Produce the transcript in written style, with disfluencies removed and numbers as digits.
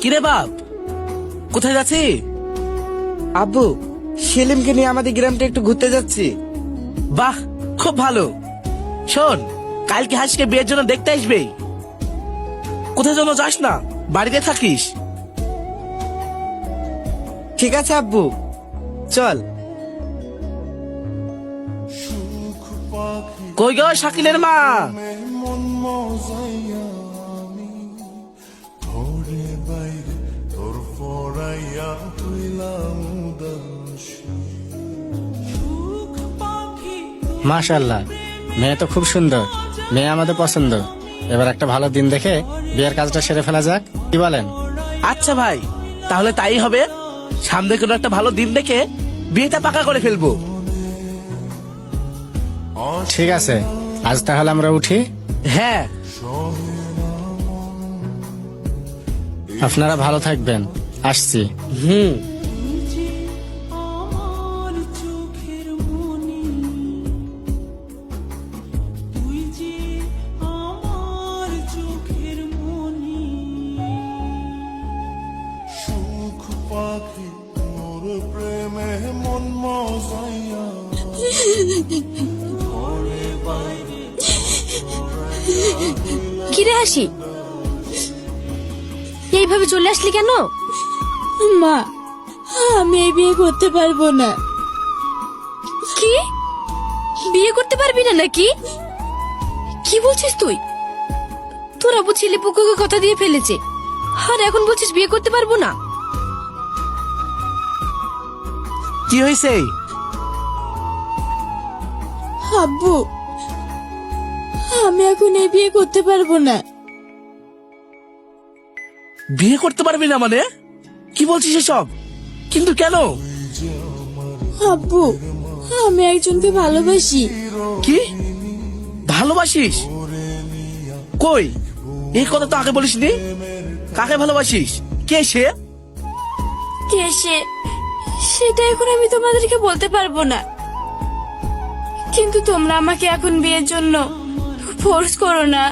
কিরে বাপ, কোথায় যাচ্ছি? আব্বু, সেলিমকে নিয়ে আমাদের গ্রামটা একটু ঘুরতে যাচ্ছি। বাহ, খুব ভালো। শোন, কালকে হাসকে বিয়ের জন্য দেখতে আসবে। কোথায় যেন যাস না, বাড়িতে থাকিস। ঠিক আছে আব্বু, চল। কই গো শাকিলের মা? মাশাআল্লাহ, মেয়ে তো খুব সুন্দর। মেয়ে আমাদের পছন্দ। এবার একটা ভালো দিন দেখে বিয়ের কাজটা সেরে ফেলা যাক, কি বলেন? আচ্ছা ভাই, তাহলে তাই হবে। সামনে কোনো একটা ভালো দিন দেখে বিয়েটা পাকা করে ফেলবো। ঠিক আছে, আজ তাহলে আমরা উঠি। হ্যাঁ। আপনারা ভালো থাকবেন, আসছি। হুম। কিরে হাসি, এইভাবে চলে আসলি কেন? মা, আমি এই বিয়ে করতে পারবো না। কি, বিয়ে করতে পারবি না নাকি? কি বলছিস তুই? তোর আবু ছেলে পুকুকে কথা দিয়ে ফেলেছে, আর এখন বলছিস বিয়ে করতে পারবো না? কি হয়েছে? আব্বু, আমি এখন এই বিয়ে করতে পারবো না। বিয়ে করতে পারবি না মানে? কি বলছিস এসব? কিন্তু কেন? আব্বু, আমি একজনকে ভালোবাসি। কি ভালোবাসিস? কই, এই কথা তো আগে বলিসনি। কাকে ভালোবাসিস? কে সে? কে সে, সেটা এখন আমি তোমাদেরকে বলতে পারবো না। কিন্তু তোমরা আমাকে এখন বিয়ের জন্য ফোর্স করো না।